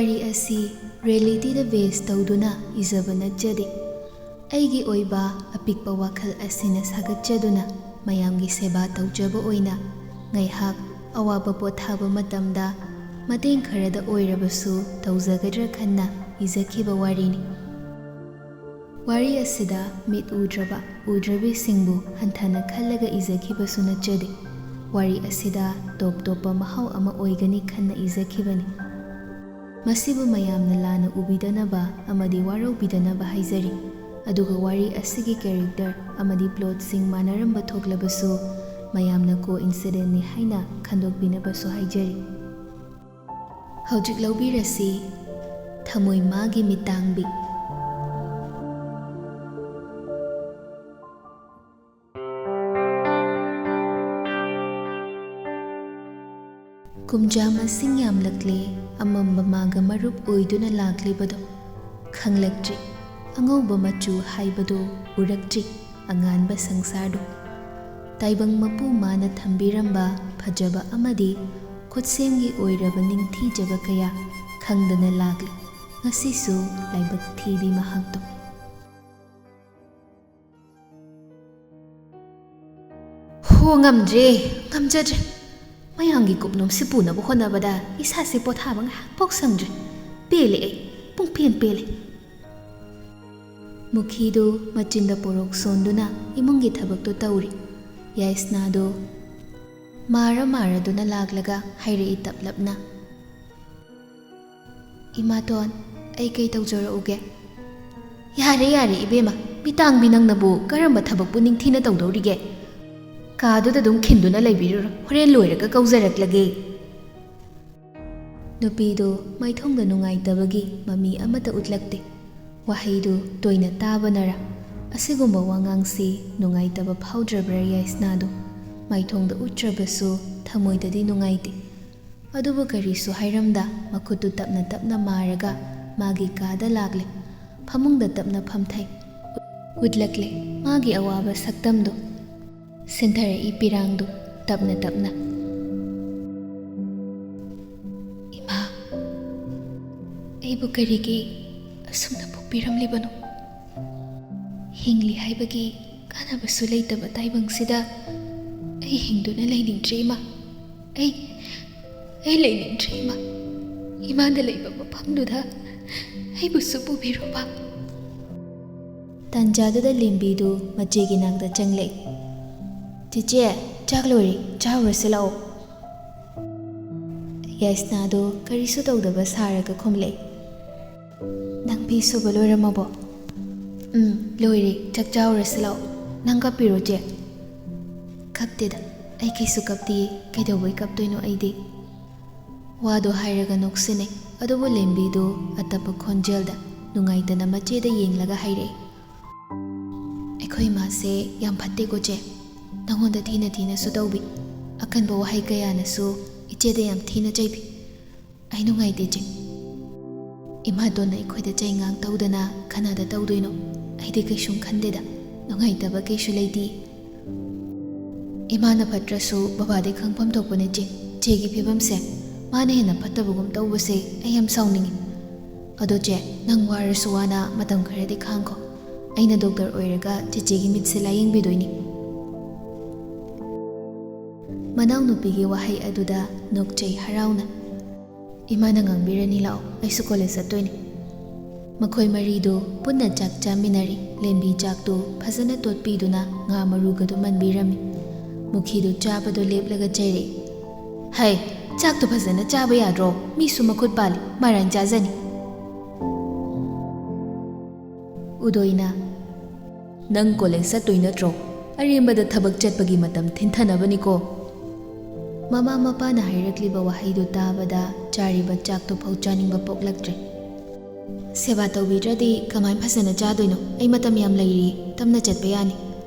ꯋꯥꯔꯤ ꯑꯁꯤ ꯔꯤꯌꯦꯂꯤꯇꯤꯗ ꯕꯦꯖ ꯇꯧꯗꯨꯅ ꯏꯖꯕ ꯅꯠꯆꯗꯦ꯫ ꯑꯩꯒꯤ ꯑꯣꯏꯕ ꯑꯄꯤꯛꯄ ꯋꯥꯈꯜ ꯑꯁꯤꯅ ꯁꯥꯒꯠꯆꯗꯨꯅ ꯃꯌꯥꯝꯒꯤ ꯁꯦꯕꯥ ꯇꯧꯖꯕ ꯑꯣꯏꯅ ꯉꯥꯏꯍꯥꯛ ꯑꯋꯥꯕ ꯄꯣꯊꯥꯕ ꯃꯇꯝꯗ ꯃꯇꯦꯡ ꯈꯔꯗ ꯑꯣꯏꯔꯕꯁꯨ ꯇꯧꯖꯒꯗ꯭ꯔꯥ ꯈꯟꯅ ꯏꯖꯈꯤꯕ ꯋꯥꯔꯤꯅꯤ꯫ ꯋꯥꯔꯤ ꯑꯁꯤꯗ ꯃꯤꯠ ꯎꯗ꯭ꯔꯕ ꯎꯗ꯭ꯔꯕꯤꯁꯤꯡꯕꯨ ꯍꯟꯊꯅ ꯈꯜꯂꯒ ꯏꯖꯈꯤꯕꯁꯨ ꯅꯠꯆꯗꯦ꯫ ꯋꯥꯔꯤ ꯑꯁꯤꯗ ꯇꯣꯞ ꯇꯣꯞꯄ ꯃꯍꯥꯎ ꯑꯃ ꯑꯣꯏꯒꯅꯤ ꯈꯟꯅ ꯏꯖꯈꯤꯕꯅꯤ꯫ ꯃꯁꯤꯕꯨ ꯃꯌꯥꯝꯅ ꯂꯥꯟꯅ ꯎꯕꯤꯗꯅꯕ ꯑꯃꯗꯤ ꯋꯥꯔꯧꯕꯤꯗꯅꯕ ꯍꯥꯏꯖꯔꯤ꯫ ꯑꯗꯨꯒ ꯋꯥꯔꯤ ꯑꯁꯤꯒꯤ ꯀꯦꯔꯦꯛꯇꯔ ꯑꯃꯗꯤ ꯄ꯭ꯂꯣꯠꯁꯤꯡ ꯃꯥꯟꯅꯔꯝꯕ ꯊꯣꯛꯂꯕꯁꯨ ꯃꯌꯥꯝꯅ ꯀꯣꯏꯟꯁꯤꯗꯦꯟꯠꯅꯤ ꯍꯥꯏꯅ ꯈꯟꯗꯣꯛꯄꯤꯅꯕꯁꯨ ꯍꯥꯏꯖꯔꯤ꯫ ꯍꯧꯖꯤꯛ ꯂꯧꯕꯤꯔꯁꯤ ꯊꯃꯣꯏ ꯃꯥꯒꯤ ꯃꯤꯇꯥꯡꯕꯤ꯫ ꯀꯨꯝꯖꯥ ꯃꯁꯤꯡ ꯌꯥꯝꯂꯛꯂꯦ ꯑꯃꯝꯕ ꯃꯥꯒ ꯃꯔꯨꯞ ꯑꯣꯏꯗꯨꯅ ꯂꯥꯛꯂꯤꯕꯗꯣ ꯈꯪꯂꯛꯇ꯭ꯔꯤ꯫ ꯑꯉꯧꯕ ꯃꯆꯨ ꯍꯥꯏꯕꯗꯣ ꯎꯔꯛꯇ꯭ꯔꯤ ꯑꯉꯥꯟꯕ ꯁꯪꯁꯥꯔꯗꯣ꯫ ꯇꯥꯏꯕꯪ ꯃꯄꯨ ꯃꯥꯅ ꯊꯝꯕꯤꯔꯝꯕ ꯐꯖꯕ ꯑꯃꯗꯤ ꯈꯨꯠꯁꯦꯝꯒꯤ ꯑꯣꯏꯔꯕ ꯅꯤꯡꯊꯤꯖꯕ ꯀꯌꯥ ꯈꯪꯗꯅ ꯂꯥꯛꯂꯤ ꯉꯁꯤꯁꯨ ꯂꯥꯏꯕꯛ ꯊꯤꯕꯤ ꯃꯍꯥꯛꯇꯣ꯫ ꯉꯝꯗ꯭ꯔꯦ ꯉꯝꯖꯗ꯭ꯔꯦ꯫ ꯃꯌꯥꯝꯒꯤ ꯀꯨꯞꯅꯣꯝꯁꯤ ꯄꯨꯅꯕ ꯍꯣꯠꯅꯕꯗ ꯏꯁꯥꯁꯦ ꯄꯣꯊꯥꯕ ꯉꯥꯏꯍꯥꯛꯐꯥꯎ ꯁꯪꯗ꯭ꯔꯦ꯫ ꯄꯦꯜꯂꯦ ꯑꯩ ꯄꯨꯡꯄꯦꯟ ꯄꯦꯜꯂꯦ꯫ ꯃꯨꯈꯤꯗꯨ ꯃꯆꯤꯟꯗ ꯄꯣꯔꯣꯛ ꯁꯣꯟꯗꯨꯅ ꯏꯃꯨꯡꯒꯤ ꯊꯕꯛꯇꯣ ꯇꯧꯔꯤ꯫ ꯌꯥꯏꯁꯅꯥꯗꯨ ꯃꯥꯔꯗꯨꯅ ꯂꯥꯛꯂꯒ ꯍꯥꯏꯔꯛꯏ ꯇꯞꯂꯞꯅ, "ꯏꯃꯥꯇꯣꯟ, ꯑꯩ ꯀꯩ ꯇꯧꯖꯔꯛꯎꯒꯦ?" "ꯌꯥꯔꯦ ꯌꯥꯔꯦ ꯏꯕꯦꯝꯃ, ꯃꯤꯇꯥꯡꯕꯤ ꯅꯪꯅꯕꯨ ꯀꯔꯝꯕ ꯊꯕꯛꯄꯨ ꯅꯤꯡꯊꯤꯅ ꯇꯧꯗꯧꯔꯤꯒꯦ? ꯀꯥꯗꯨꯗ ꯑꯗꯨꯝ ꯈꯤꯟꯗꯨꯅ ꯂꯩꯕꯤꯔꯨꯔꯣ, ꯍꯣꯔꯦꯟ ꯂꯣꯏꯔꯒ ꯀꯧꯖꯔꯛꯂꯒꯦ." ꯅꯨꯄꯤꯗꯨ ꯃꯥꯏꯊꯣꯡꯗ ꯅꯨꯡꯉꯥꯏꯇꯕꯒꯤ ꯃꯃꯤ ꯑꯃꯠꯇ ꯎꯠꯂꯛꯇꯦ꯫ ꯋꯥꯍꯩꯗꯨ ꯇꯣꯏꯅ ꯇꯥꯕꯅꯔꯥ ꯑꯁꯤꯒꯨꯝꯕ ꯋꯥꯉꯥꯡꯁꯤ ꯅꯨꯡꯉꯥꯏꯇꯕ ꯐꯥꯎꯗ꯭ꯔꯕ꯭ꯔꯥ ꯌꯥꯏꯁꯅꯥꯗꯨ? ꯃꯥꯏꯊꯣꯡꯗ ꯎꯠꯇ꯭ꯔꯕꯁꯨ ꯊꯃꯣꯏꯗꯗꯤ ꯅꯨꯡꯉꯥꯏꯇꯦ꯫ ꯑꯗꯨꯕꯨ ꯀꯔꯤꯁꯨ ꯍꯥꯏꯔꯝꯗ ꯃꯈꯨꯠꯇꯨ ꯇꯞꯅ ꯇꯞꯅ ꯃꯥꯔꯒ ꯃꯥꯒꯤ ꯀꯥꯗ ꯂꯥꯛꯂꯦ꯫ ꯐꯃꯨꯡꯗ ꯇꯞꯅ ꯐꯝꯊꯩ꯫ ꯎꯠꯂꯛꯂꯦ ꯃꯥꯒꯤ ꯑꯋꯥꯕ ꯁꯛꯇꯝꯗꯨ꯫ ꯁꯤꯟꯊꯔꯛꯏ ꯄꯤꯔꯥꯡꯗꯨ ꯇꯞꯅ ꯇꯞꯅ꯫ "ꯏꯃꯥ, ꯑꯩꯕꯨ ꯀꯔꯤꯒꯤ ꯑꯁꯨꯝꯅ ꯄꯣꯛꯄꯤꯔꯝꯂꯤꯕꯅꯣ? ꯍꯤꯡꯂꯤ ꯍꯥꯏꯕꯒꯤ ꯀꯥꯟꯅꯕꯁꯨ ꯂꯩꯇꯕ ꯇꯥꯏꯕꯪꯁꯤꯗ ꯑꯩ ꯍꯤꯡꯗꯨꯅ ꯂꯩꯅꯤꯡꯗ꯭ꯔꯦ ꯏꯃꯥ꯫ ꯑꯩ ꯂꯩꯅꯤꯡꯗ꯭ꯔꯦ ꯏꯃꯥ꯫ ꯏꯃꯥꯅ ꯂꯩꯕ ꯃꯐꯝꯗꯨꯗ ꯑꯩꯕꯨꯁꯨ ꯄꯨꯕꯤꯔꯣꯕ." ꯇꯥꯟꯖꯥꯗꯨꯗ ꯂꯦꯝꯕꯤꯗꯨ ꯃꯆꯦꯒꯤ ꯅꯥꯛꯇ ꯆꯪꯂꯛꯏ꯫ "ꯆꯦꯆꯦ, ꯆꯥꯛ ꯂꯣꯏꯔꯦ, ꯆꯥꯔꯨꯔꯁꯤ ꯂꯥꯛꯑꯣ." ꯌꯥꯏꯁꯅꯥꯗꯨ ꯀꯔꯤꯁꯨ ꯇꯧꯗꯕ ꯁꯥꯔꯒ ꯈꯨꯝꯂꯛꯏ꯫ "ꯅꯪ ꯐꯤ ꯁꯨꯕ ꯂꯣꯏꯔꯝꯃꯕꯣ?" ꯂꯣꯏꯔꯦ, ꯆꯥꯛ ꯆꯥꯔꯨꯔꯁꯤ ꯂꯥꯛꯑꯣ꯫ ꯅꯪ ꯀꯞꯄꯤꯔꯣ ꯆꯦ?" "ꯀꯞꯇꯦꯗ, ꯑꯩ ꯀꯩꯁꯨ ꯀꯞꯇꯤꯌꯦ, ꯀꯩꯗꯧꯕꯩ ꯀꯞꯇꯣꯏꯅꯣ ꯑꯩꯗꯤ?" ꯋꯥꯗꯣ ꯍꯥꯏꯔꯒ ꯅꯣꯛꯁꯤꯟꯅꯩ꯫ ꯑꯗꯨꯕꯨ ꯂꯦꯝꯕꯤꯗꯨ ꯑꯇꯞꯄ ꯈꯣꯟꯖꯦꯜꯗ ꯅꯨꯡꯉꯥꯏꯇꯅ ꯃꯆꯦꯗ ꯌꯦꯡꯂꯒ ꯍꯥꯏꯔꯛꯏ, "ꯑꯩꯈꯣꯏ ꯏꯃꯥꯁꯦ ꯌꯥꯝ ꯐꯠꯇꯦꯀꯣ ꯆꯦ꯫ ꯅꯪꯉꯣꯟꯗ ꯊꯤꯅ ꯊꯤꯅꯁꯨ ꯇꯧꯕꯤ, ꯑꯀꯟꯕ ꯋꯥꯍꯩ ꯀꯌꯥꯅꯁꯨ ꯏꯆꯦꯗ ꯌꯥꯝ ꯊꯤꯅ ꯆꯩꯕꯤ꯫ ꯑꯩ ꯅꯨꯡꯉꯥꯏꯇꯦ ꯆꯦ꯫ ꯏꯃꯥꯇꯣꯟꯅ ꯑꯩꯈꯣꯏꯗ ꯆꯩꯉꯥꯡ ꯇꯧꯗꯅ ꯀꯅꯥꯗ ꯇꯧꯗꯣꯏꯅꯣ? ꯑꯩꯗꯤ ꯀꯩꯁꯨꯝ ꯈꯟꯗꯦꯗ, ꯅꯨꯡꯉꯥꯏꯇꯕ ꯀꯩꯁꯨ ꯂꯩꯇꯦ꯫ ꯏꯃꯥꯅ ꯐꯠꯇ꯭ꯔꯁꯨ ꯕꯕꯥꯗꯤ ꯈꯪꯐꯝ ꯊꯣꯛꯄꯅꯦ ꯆꯦ꯫ ꯆꯦꯒꯤ ꯐꯤꯕꯝꯁꯦ ꯃꯥꯅ ꯍꯦꯟꯅ ꯐꯠꯇꯕꯒꯨꯝ ꯇꯧꯕꯁꯦ ꯑꯩ ꯌꯥꯝ ꯁꯥꯎꯅꯤꯡꯉꯤ꯫ ꯑꯗꯣ ꯆꯦ, ꯅꯪ ꯋꯥꯔꯁꯨ ꯋꯥꯅ ꯃꯇꯝ ꯈꯔꯗꯤ ꯈꯥꯡꯈꯣ꯫ ꯑꯩꯅ ꯗꯣꯛꯇꯔ ꯑꯣꯏꯔꯒ ꯆꯦꯆꯦꯒꯤ ꯃꯤꯠꯁꯦ ꯂꯥꯌꯦꯡꯕꯤꯗꯣꯏꯅꯤ." ꯃꯅꯥꯎꯅꯨꯄꯤꯒꯤ ꯋꯥꯍꯩ ꯑꯗꯨꯗ ꯅꯣꯛꯆꯩ ꯍꯔꯥꯎꯅ꯫ "ꯏꯃꯥꯅ ꯉꯥꯡꯕꯤꯔꯅꯤ ꯂꯥꯛꯑꯣ, ꯑꯩꯁꯨ ꯀꯣꯂꯦꯖ ꯆꯠꯇꯣꯏꯅꯤ." ꯃꯈꯣꯏ ꯃꯔꯤꯗꯨ ꯄꯨꯟꯅ ꯆꯥꯛ ꯆꯥꯃꯤꯟꯅꯔꯤ꯫ ꯂꯦꯝꯕꯤ ꯆꯥꯛꯇꯨ ꯐꯖꯅ ꯇꯣꯠꯄꯤꯗꯨꯅ ꯉꯥ ꯃꯔꯨꯒꯗꯨ ꯃꯟꯕꯤꯔꯝꯃꯤ꯫ ꯃꯨꯈꯤꯗꯨ ꯆꯥꯕꯗꯨ ꯂꯦꯞꯂꯒ ꯆꯩꯔꯛꯏ, "ꯍꯩ, ꯆꯥꯛꯇꯨ ꯐꯖꯅ ꯆꯥꯕ ꯌꯥꯗ꯭ꯔꯣ? ꯃꯤꯁꯨ ꯃꯈꯨꯠ ꯄꯥꯜꯂꯤ, ꯃꯔꯥꯏꯅ ꯆꯥꯖꯅꯤ." ꯎꯗꯣꯏꯅ, "ꯅꯪ ꯀꯣꯂꯦꯖ ꯆꯠꯇꯣꯏ ꯅꯠꯇ꯭ꯔꯣ? ꯑꯔꯦꯝꯕꯗ ꯊꯕꯛ ꯆꯠꯄꯒꯤ ꯃꯇꯝ ꯊꯤꯟꯊꯅꯕꯅꯤꯀꯣ." ꯃꯃꯥ ꯃꯄꯥꯅ ꯍꯥꯏꯔꯛꯂꯤꯕ ꯋꯥꯍꯩꯗꯨ ꯇꯥꯕꯗ ꯆꯥꯔꯤꯕ ꯆꯥꯛꯇꯨ ꯐꯥꯎ ꯆꯥꯅꯤꯡꯕ ꯄꯣꯛꯂꯛꯇ꯭ꯔꯦ꯫ "ꯁꯦꯕꯥ ꯇꯧꯕꯤꯗ꯭ꯔꯗꯤ ꯀꯃꯥꯏꯅ ꯐꯖꯅ ꯆꯥꯗꯣꯏꯅꯣ? ꯑꯩ ꯃꯇꯝ ꯌꯥꯝ ꯂꯩꯔꯤ, ꯇꯞꯅ ꯆꯠꯄ ꯌꯥꯅꯤ꯫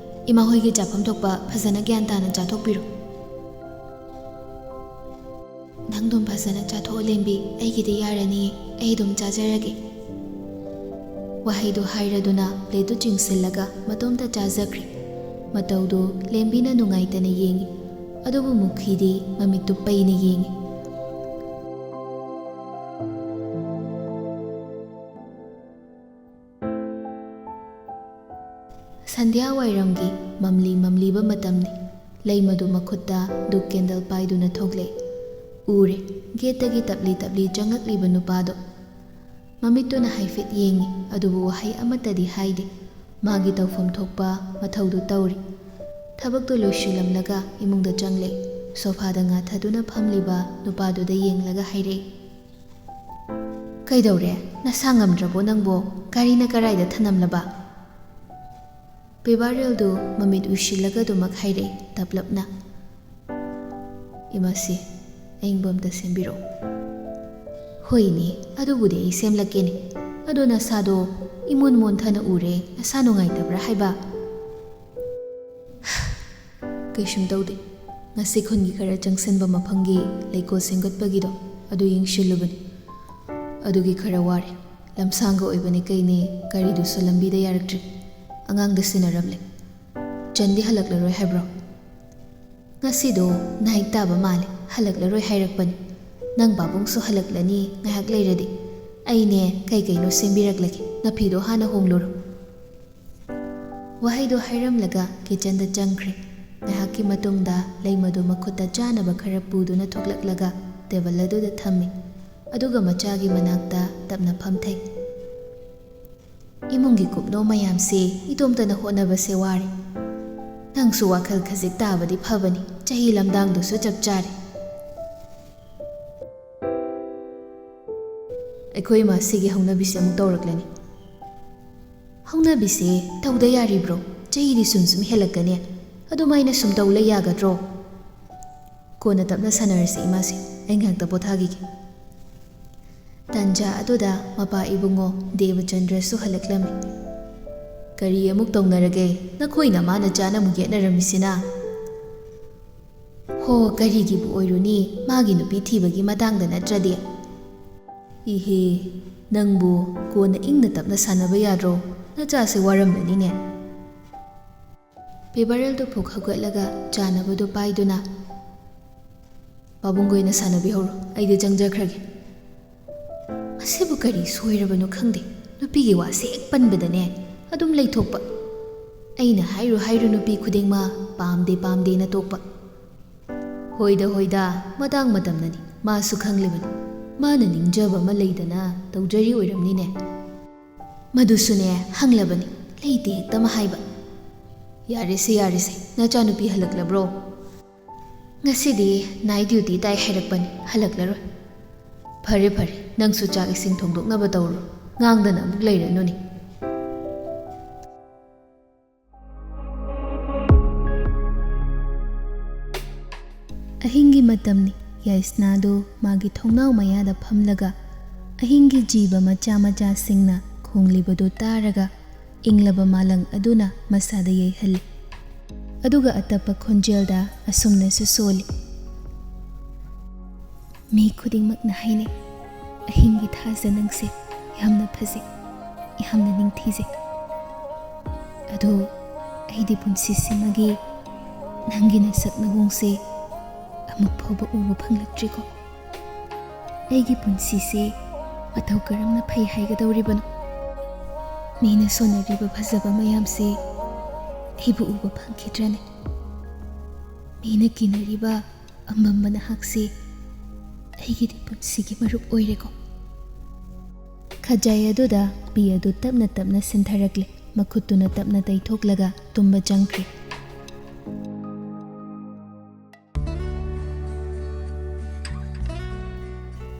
ꯏꯃꯥ ꯍꯣꯏꯒꯤ ꯆꯥꯐꯝ ꯊꯣꯛꯄ ꯐꯖꯅ ꯒ꯭ꯌꯥꯟ ꯇꯥꯅ ꯆꯥꯊꯣꯛꯄꯤꯔꯣ." "ꯅꯪ ꯑꯗꯨꯝ ꯐꯖꯅ ꯆꯥꯊꯣꯛꯑꯣ ꯂꯦꯝꯕꯤ, ꯑꯩꯒꯤꯗꯤ ꯌꯥꯔꯅꯤꯌꯦ, ꯑꯩ ꯑꯗꯨꯝ ꯆꯥꯖꯔꯒꯦ." ꯋꯥꯍꯩꯗꯨ ꯍꯥꯏꯔꯗꯨꯅ ꯄ꯭ꯂꯦꯠꯇꯨ ꯆꯤꯡꯁꯤꯜꯂꯒ ꯃꯇꯣꯝꯇ ꯆꯥꯖꯈ꯭ꯔꯦ꯫ ꯃꯇꯧꯗꯨ ꯂꯦꯝꯕꯤꯅ ꯅꯨꯡꯉꯥꯏꯇꯅ ꯌꯦꯡꯉꯤ꯫ ꯑꯗꯨꯕꯨ ꯃꯨꯈꯤꯗꯤ ꯃꯃꯤꯠꯇꯨ ꯄꯩꯅ ꯌꯦꯡꯉꯤ꯫ ꯁꯟꯙ꯭ꯌꯥ ꯋꯥꯏꯔꯝꯒꯤ ꯃꯝꯂꯤꯕ ꯃꯇꯝꯅꯤ꯫ ꯂꯩ ꯃꯗꯨ ꯃꯈꯨꯠꯇ ꯗꯨꯛ ꯀꯦꯟꯗꯜ ꯄꯥꯏꯗꯨꯅ ꯊꯣꯛꯂꯛꯏ꯫ ꯎꯔꯦ ꯒꯦꯠꯇꯒꯤ ꯇꯞꯂꯤ ꯆꯪꯂꯛꯂꯤꯕ ꯅꯨꯄꯥꯗꯣ꯫ ꯃꯃꯤꯠꯇꯨꯅ ꯍꯥꯏꯐꯦꯠ ꯌꯦꯡꯉꯤ, ꯑꯗꯨꯕꯨ ꯋꯥꯍꯩ ꯑꯃꯠꯇꯗꯤ ꯍꯥꯏꯗꯦ꯫ ꯃꯥꯒꯤ ꯇꯧꯐꯝ ꯊꯣꯛꯄ ꯃꯊꯧꯗꯨ ꯇꯧꯔꯤ꯫ ꯊꯕꯛꯇꯨ ꯂꯣꯏꯁꯤꯜꯂꯝꯂꯒ ꯏꯃꯨꯡꯗ ꯆꯪꯂꯛꯏ꯫ ꯁꯣꯐꯥꯗ ꯉꯥꯊꯗꯨꯅ ꯐꯝꯂꯤꯕ ꯅꯨꯄꯥꯗꯨꯗ ꯌꯦꯡꯂꯒ ꯍꯥꯏꯔꯛꯏ, "ꯀꯩꯗꯧꯔꯦ? ꯅꯁꯥ ꯉꯝꯗ꯭ꯔꯕꯣ ꯅꯪꯕꯣ? ꯒꯥꯔꯤꯅ ꯀꯔꯥꯏꯗ ꯊꯅꯝꯂꯕ?" ꯄꯦꯕꯥꯔꯦꯜꯗꯨ ꯃꯃꯤꯠ ꯎꯏꯁꯤꯜꯂꯒ ꯑꯗꯨꯃꯛ ꯍꯥꯏꯔꯛꯏ ꯇꯞꯂꯞꯅ, "ꯏꯃꯥꯁꯤ, ꯑꯏꯪꯕ ꯑꯝꯇ ꯁꯦꯝꯕꯤꯔꯛꯎ." "ꯍꯣꯏꯅꯦ, ꯑꯗꯨꯕꯨꯗꯤ ꯑꯩ ꯁꯦꯝꯂꯛꯀꯦꯅꯦ꯫ ꯑꯗꯣ ꯅꯁꯥꯗꯣ ꯏꯃꯣꯟ ꯃꯣꯟꯊꯅ ꯎꯔꯦ, ꯅꯁꯥ ꯅꯨꯡꯉꯥꯏꯇꯕ꯭ꯔꯥ ꯍꯥꯏꯕ?" "ꯀꯩꯁꯨꯝ ꯇꯧꯗꯦ. ꯉꯁꯤ ꯈꯨꯟꯒꯤ ꯈꯔ ꯆꯪꯁꯤꯟꯕ ꯃꯐꯝꯒꯤ ꯂꯩꯀꯣꯜ ꯁꯦꯝꯒꯠꯄꯒꯤꯗꯣ ꯑꯗꯨ ꯌꯦꯡꯁꯤꯜꯂꯨꯕꯅꯤ. ꯑꯗꯨꯒꯤ ꯈꯔ ꯋꯥꯔꯦ. ꯂꯝꯁꯥꯡꯒ ꯑꯣꯏꯕꯅꯤ ꯀꯩꯅꯤ, ꯒꯥꯔꯤꯗꯨꯁꯨ ꯂꯝꯕꯤꯗ ꯌꯥꯔꯛꯇ꯭ꯔꯤ. ꯑꯉꯥꯡꯗ ꯁꯤꯟꯅꯔꯝꯂꯦ꯫ ꯆꯟꯗꯤ ꯍꯜꯂꯛꯂꯔꯣꯏ ꯍꯥꯏꯕ꯭ꯔꯣ?" "ꯉꯁꯤꯗꯣ ꯅꯥꯏꯠ ꯇꯥꯕ ꯃꯥꯜꯂꯦ, ꯍꯜꯂꯛꯂꯔꯣꯏ ꯍꯥꯏꯔꯛꯄꯅꯤ꯫ ꯅꯪ ꯄꯥꯕꯨꯡꯁꯨ ꯍꯜꯂꯛꯂꯅꯤ ꯉꯥꯏꯍꯥꯛ ꯂꯩꯔꯗꯤ. ꯑꯩꯅꯦ ꯀꯩꯅꯣ ꯁꯦꯝꯕꯤꯔꯛꯂꯒꯦ, ꯅꯐꯤꯗꯣ ꯍꯥꯟꯅ ꯍꯣꯡꯂꯨꯔꯣ." ꯋꯥꯍꯩꯗꯣ ꯍꯥꯏꯔꯝꯂꯒ ꯀꯤꯆꯟꯗ ꯆꯪꯈ꯭ꯔꯦ꯫ ꯉꯥꯏꯍꯥꯛꯀꯤ ꯃꯇꯨꯡꯗ ꯂꯩ ꯃꯗꯨ ꯃꯈꯨꯠꯇ ꯆꯥꯅꯕ ꯈꯔ ꯄꯨꯗꯨꯅ ꯊꯣꯛꯂꯛꯂꯒ ꯇꯦꯕꯜ ꯑꯗꯨꯗ ꯊꯝꯃꯤ꯫ ꯑꯗꯨꯒ ꯃꯆꯥꯒꯤ ꯃꯅꯥꯛꯇ ꯇꯞꯅ ꯐꯝꯊꯩ꯫ "ꯏꯃꯨꯡꯒꯤ ꯀꯨꯞꯅꯣ ꯃꯌꯥꯝꯁꯦ ꯏꯇꯣꯝꯇꯅ ꯍꯣꯠꯅꯕꯁꯦ ꯋꯥꯔꯦ. ꯅꯪꯁꯨ ꯋꯥꯈꯜ ꯈꯖꯤꯛ ꯇꯥꯕꯗꯤ ꯐꯕꯅꯤ. ꯆꯍꯤ ꯂꯝꯗꯥꯡꯗꯨꯁꯨ ꯆꯞ ꯆꯥꯔꯦ." "ꯑꯩꯈꯣꯏ ꯏꯃꯥꯁꯤꯒꯤ ꯍꯧꯅꯕꯤꯁꯦ ꯑꯃꯨꯛ ꯇꯧꯔꯛꯂꯅꯤ." "ꯍꯧꯅꯕꯤꯁꯦ ꯇꯧꯗ ꯌꯥꯔꯤꯕ꯭ꯔꯣ? ꯆꯍꯤꯗꯤ ꯁꯨꯝ ꯍꯦꯜꯂꯛꯀꯅꯤ. ꯑꯗꯨꯃꯥꯏꯅ ꯁꯨꯝ ꯇꯧ ꯂꯩ ꯌꯥꯒꯗ꯭ꯔꯣ?" "ꯀꯣꯟꯅ ꯇꯞꯅ ꯁꯥꯟꯅꯔꯁꯤ ꯏꯃꯥꯁꯤ, ꯑꯩ ꯉꯥꯏꯍꯥꯛꯇ ꯄꯣꯊꯥꯈꯤꯒꯦ." ꯇꯥꯟꯖꯥ ꯑꯗꯨꯗ ꯃꯄꯥ ꯏꯕꯨꯡꯉꯣ ꯗꯦꯕꯆꯟꯗ꯭ꯔꯁꯨ ꯍꯜꯂꯛꯂꯝꯃꯤ꯫ "ꯀꯔꯤ ꯑꯃꯨꯛ ꯇꯧꯅꯔꯒꯦ? ꯅꯈꯣꯏ ꯅꯃꯥꯅ ꯆꯥꯅ ꯑꯃꯨꯛ ꯌꯦꯠꯅꯔꯝꯃꯤꯁꯤꯅ?" "ꯍꯣ, ꯀꯔꯤꯒꯤꯕꯨ ꯑꯣꯏꯔꯨꯅꯤ, ꯃꯥꯒꯤ ꯅꯨꯄꯤ ꯊꯤꯕꯒꯤ ꯃꯇꯥꯡꯗ ꯅꯠꯇ꯭ꯔꯗꯤ." "ꯏꯍꯦ, ꯅꯪꯕꯨ ꯀꯣꯟꯅ ꯏꯪꯅ ꯇꯞꯅ ꯁꯥꯟꯅꯕ ꯌꯥꯗ꯭ꯔꯣ? ꯅꯆꯥꯁꯦ ꯋꯥꯔꯝꯂꯅꯤꯅꯦ." ꯄꯦꯕꯥꯔꯦꯜꯗꯨ ꯐꯨꯛ ꯍꯧꯒꯠꯂꯒ ꯆꯥꯅꯕꯗꯨ ꯄꯥꯏꯗꯨꯅ, "ꯄꯥꯕꯨꯡꯒ ꯑꯣꯏꯅ ꯁꯥꯟꯅꯕꯤꯍꯧꯔꯣ, ꯑꯩꯗꯤ ꯆꯪꯖꯈ꯭ꯔꯒꯦ." ꯃꯁꯤꯕꯨ ꯀꯔꯤ ꯁꯣꯏꯔꯕꯅꯣ ꯈꯪꯗꯦ. ꯅꯨꯄꯤꯒꯤ ꯋꯥꯁꯦ ꯍꯦꯛ ꯄꯟꯕꯗꯅꯦ ꯑꯗꯨꯝ ꯂꯩꯊꯣꯛꯄ. ꯑꯩꯅ ꯍꯥꯏꯔꯨ ꯅꯨꯄꯤ ꯈꯨꯗꯤꯡꯃꯛ ꯄꯥꯝꯗꯦꯅ ꯇꯣꯛꯄ. ꯍꯣꯏꯗ ꯃꯇꯥꯡ ꯃꯇꯝꯅꯅꯤ, ꯃꯥꯁꯨ ꯈꯪꯂꯤꯕꯅꯤ. ꯃꯥꯅ ꯅꯤꯡꯖꯕ ꯑꯃ ꯂꯩꯗꯅ ꯇꯧꯖꯔꯤ ꯑꯣꯏꯔꯝꯅꯤꯅꯦ." "ꯃꯗꯨꯁꯨꯅꯦ ꯍꯪꯂꯕꯅꯤ, ꯂꯩꯇꯦ ꯍꯦꯛꯇ ꯍꯥꯏꯕ." ꯌꯥꯔꯦꯁꯦ, ꯅꯆꯥꯅꯨꯄꯤ ꯍꯜꯂꯛꯂꯕ꯭ꯔꯣ?" "ꯉꯁꯤꯗꯤ ꯅꯥꯏꯠ ꯗ꯭ꯌꯨꯇꯤ ꯇꯥꯏ ꯍꯥꯏꯔꯛꯄꯅꯤ, ꯍꯜꯂꯛꯂꯔꯣꯏ." ꯐꯔꯦ, ꯅꯪꯁꯨ ꯆꯥꯛ ꯏꯁꯤꯡ ꯊꯣꯡꯗꯣꯛꯅꯕ ꯇꯧꯔꯣ. ꯉꯥꯡꯗꯅ ꯑꯃꯨꯛ ꯂꯩꯔꯅꯨꯅꯦ." ꯑꯍꯤꯡꯒꯤ ꯃꯇꯝꯅꯤ꯫ ꯌꯥꯏꯁꯅꯥꯗꯨ ꯃꯥꯒꯤ ꯊꯣꯡꯅꯥꯎ ꯃꯌꯥꯗ ꯐꯝꯂꯒ ꯑꯍꯤꯡꯒꯤ ꯖꯤꯕ ꯃꯆꯥꯁꯤꯡꯅ ꯈꯣꯡꯂꯤꯕꯗꯨ ꯇꯥꯔꯒ ꯏꯪꯂꯕ ꯃꯥꯂꯪ ꯑꯗꯨꯅ ꯃꯁꯥꯗ ꯌꯩꯍꯜꯂꯤ꯫ ꯑꯗꯨꯒ ꯑꯇꯞꯄ ꯈꯣꯟꯖꯦꯜꯗ ꯑꯁꯨꯝꯅꯁꯨ ꯁꯣꯜꯂꯤ, "ꯃꯤ ꯈꯨꯗꯤꯡꯃꯛꯅ ꯍꯥꯏꯅꯩ, ꯑꯍꯤꯡꯒꯤ ꯊꯥꯖ ꯅꯪꯁꯦ ꯌꯥꯝꯅ ꯐꯖꯩ, ꯌꯥꯝꯅ ꯅꯤꯡꯊꯤꯖꯩ. ꯑꯗꯣ ꯑꯩꯗꯤ ꯄꯨꯟꯁꯤꯁꯤꯃꯒꯤ ꯅꯪꯒꯤ ꯅꯁꯛ ꯅꯋꯣꯡꯁꯦ ꯑꯃꯨꯛ ꯐꯥꯎꯕ ꯎꯕ ꯐꯪꯂꯛꯇ꯭ꯔꯤꯀꯣ꯫ ꯑꯩꯒꯤ ꯄꯨꯟꯁꯤꯁꯦ ꯃꯇꯧ ꯀꯔꯝꯅ ꯐꯩ ꯍꯥꯏꯒꯗꯧꯔꯤꯕꯅꯣ? ꯃꯤꯅ ꯁꯣꯟꯅꯔꯤꯕ ꯐꯖꯕ ꯃꯌꯥꯝꯁꯦ ꯑꯩꯕꯨ ꯎꯕ ꯐꯪꯈꯤꯗ꯭ꯔꯅꯦ? ꯃꯤꯅ ꯀꯤꯅꯔꯤꯕ ꯑꯃꯝꯕ ꯅꯍꯥꯛꯁꯦ ꯑꯩꯒꯤꯗꯤ ꯄꯨꯟꯁꯤꯒꯤ ꯃꯔꯨꯞ ꯑꯣꯏꯔꯦꯀꯣ." ꯈꯖꯥꯏ ꯑꯗꯨꯗ ꯄꯤ ꯑꯗꯨ ꯇꯞꯅ ꯁꯤꯟꯊꯔꯛꯂꯦ꯫ ꯃꯈꯨꯠꯇꯨꯅ ꯇꯞꯅ ꯇꯩꯊꯣꯛꯂꯒ ꯇꯨꯝꯕ ꯆꯪꯈ꯭ꯔꯦ꯫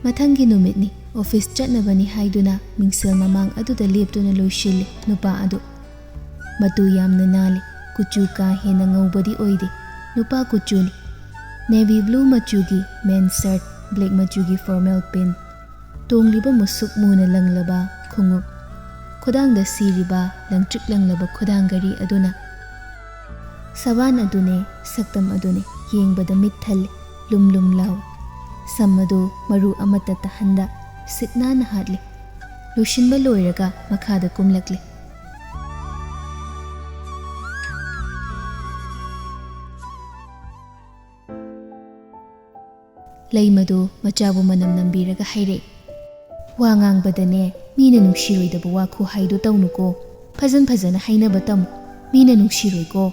ꯃꯊꯪꯒꯤ ꯅꯨꯃꯤꯠꯅꯤ꯫ ꯑꯣꯐꯤꯁ ꯆꯠꯅꯕꯅꯤ ꯍꯥꯏꯗꯨꯅ ꯃꯤꯡꯁꯦꯜ ꯃꯃꯥꯡ ꯑꯗꯨꯗ ꯂꯦꯞꯇꯨꯅ ꯂꯣꯏꯁꯤꯜꯂꯤ ꯅꯨꯄꯥ ꯑꯗꯨ꯫ ꯃꯇꯨ ꯌꯥꯝꯅ ꯅꯥꯜꯂꯤ, ꯀꯨꯆꯨ ꯀꯥ ꯍꯦꯟꯅ ꯉꯧꯕꯗꯤ ꯑꯣꯏꯗꯦ, ꯅꯨꯄꯥ ꯀꯨꯆꯨꯅꯤ꯫ ꯅꯦꯚꯤ ꯕ꯭ꯂꯨ ꯃꯆꯨꯒꯤ ꯃꯦꯟ ꯁꯔꯠ, ꯕ꯭ꯂꯦꯛ ꯃꯆꯨꯒꯤ ꯐꯣꯔꯃꯦꯜ ꯄꯦꯟ, ꯇꯣꯡꯂꯤꯕ ꯃꯨꯁꯨꯛ ꯃꯨꯅ ꯂꯪꯂꯕ ꯈꯣꯡꯎꯞ, ꯈꯨꯗꯥꯡꯗ ꯁꯤꯔꯤꯕ ꯂꯪꯇ꯭ꯔꯤꯛ ꯂꯪꯂꯕ ꯈꯨꯗꯥꯡ ꯘꯔꯤ ꯑꯗꯨꯅ ꯁꯕꯥꯟ ꯑꯗꯨꯅꯦ, ꯁꯛꯇꯝ ꯑꯗꯨꯅꯦ ꯌꯦꯡꯕꯗ ꯃꯤꯠ ꯊꯜꯂꯤ, ꯂꯨꯝ ꯂꯥꯎꯏ꯫ ꯁꯝ ꯑꯗꯨ ꯃꯔꯨ ꯑꯃꯠꯇ ꯇꯥꯍꯟꯗ ꯁꯤꯠ ꯅꯥꯟꯅ ꯍꯥꯠꯂꯤ꯫ ꯂꯣꯏꯁꯤꯟꯕ ꯂꯣꯏꯔꯒ ꯃꯈꯥꯗ ꯀꯨꯝꯂꯛꯂꯤ꯫ ꯂꯩ ꯃꯗꯨ ꯃꯆꯥꯕꯨ ꯃꯅꯝ ꯅꯝꯕꯤꯔꯒ ꯍꯥꯏꯔꯛꯏ, "ꯋꯥ ꯉꯥꯡꯕꯗꯅꯦ ꯃꯤꯅ ꯅꯨꯡꯁꯤꯔꯣꯏꯗꯕ ꯋꯥ ꯈꯨꯍꯥꯏꯗꯨ ꯇꯧꯅꯨꯀꯣ. ꯐꯖꯅ ꯍꯥꯏꯅꯕ ꯇꯝꯃꯨ. मीना नुंसिरोइको